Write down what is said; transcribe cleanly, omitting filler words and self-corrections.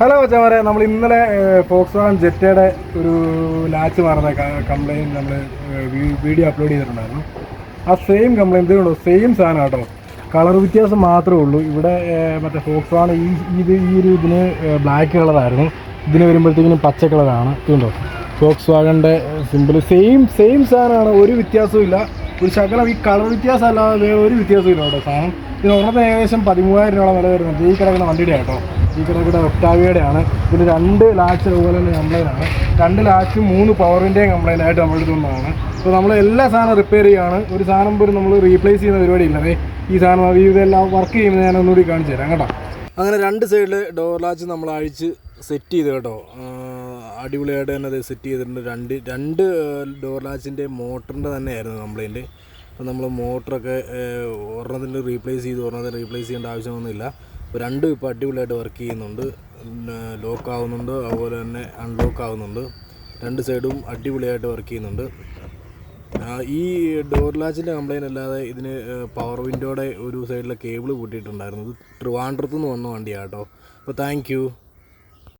Hello ചവരെ, നമ്മൾ ഇന്നലെ Volkswagen ജെറ്റയുടെ ഒരു ലാച്ച് മാറുന്ന കംപ്ലയിൻറ്റ് നമ്മൾ വീഡിയോ അപ്ലോഡ് ചെയ്തിട്ടുണ്ടായിരുന്നു. ആ സെയിം കംപ്ലയിൻറ്റ് ഇതുകൊണ്ടോ സെയിം സാധനം കേട്ടോ, കളർ വ്യത്യാസം മാത്രമേ ഉള്ളൂ. ഇവിടെ മറ്റേ ഫോക്സ്വാഗൺ ഈ ഒരു ഇതിന് ബ്ലാക്ക് കളറായിരുന്നു, ഇതിന് വരുമ്പോഴത്തേക്കിനും പച്ച കളറാണ്. ഇതുണ്ടോ ഫോക്സ്വാഗണിൻ്റെ സിമ്പിൾ സെയിം സാധനമാണ്, ഒരു വ്യത്യാസവും ഇല്ല. ഒരു ശകലം ഈ കളർ വ്യത്യാസം അല്ലാതെ വേറെ ഒരു വ്യത്യാസവും ഇല്ല കേട്ടോ. സാധനം ഇത് ഒരെണ്ണത്തിന് ഏകദേശം 13,000 രൂപ വില വരുന്നുണ്ട്. ഈ കിടക്കുന്ന വണ്ടിയുടെ കേട്ടോ, ഈ കിടക്കുന്ന ഒക്ടാവിയുടെ ആണ്. ഇതിന് 2 ലാച്ച് അതുപോലെ തന്നെ കംപ്ലൈൻ്റ് ആണ്. 2 ലാച്ചും 3 പവറിൻ്റെയും കംപ്ലൈൻ്റ് ആയിട്ട് നമ്മളുടെ ഒന്നാണ്. അപ്പോൾ നമ്മൾ എല്ലാ സാധനം റിപ്പയർ ചെയ്യുകയാണ്. ഒരു സാധനം പോലും നമ്മൾ റീപ്ലേസ് ചെയ്യുന്ന പരിപാടി ഇല്ലതേ. ഈ സാധനം ഇതെല്ലാം വർക്ക് ചെയ്യുന്നത് ഞാൻ ഒന്നുകൂടി കാണിച്ചു തരാം കേട്ടോ. അങ്ങനെ 2 സൈഡിൽ ഡോർ ലാച്ച് നമ്മൾ അഴിച്ച് സെറ്റ് ചെയ്ത് കേട്ടോ. അടിപൊളിയായിട്ട് തന്നെ അത് സെറ്റ് ചെയ്തിട്ടുണ്ട്. രണ്ട് ഡോർ ലാച്ചിൻ്റെ മോട്ടറിൻ്റെ തന്നെയായിരുന്നു കംപ്ലയിൻറ്റ്. അപ്പോൾ നമ്മൾ മോട്ടറൊക്കെ ഒരെണ്ണത്തിൻ്റെ റീപ്ലേസ് ചെയ്യേണ്ട ആവശ്യമൊന്നുമില്ല. അപ്പോൾ 2 ഇപ്പോൾ അടിപൊളിയായിട്ട് വർക്ക് ചെയ്യുന്നുണ്ട്, ലോക്ക് ആവുന്നുണ്ട്, അതുപോലെ തന്നെ അൺലോക്ക് ആവുന്നുണ്ട്. 2 സൈഡും അടിപൊളിയായിട്ട് വർക്ക് ചെയ്യുന്നുണ്ട്. ഈ ഡോർ ലാച്ചിൻ്റെ കംപ്ലയിൻ്റ് അല്ലാതെ ഇതിന് പവർ വിൻഡോയുടെ ഒരു സൈഡിലെ കേബിൾ പൊട്ടിയിട്ടുണ്ടായിരുന്നു. ഇത് ട്രിവാൻഡ്രത്ത് നിന്ന് വന്ന വണ്ടിയാണ് കേട്ടോ. അപ്പോൾ താങ്ക് യു.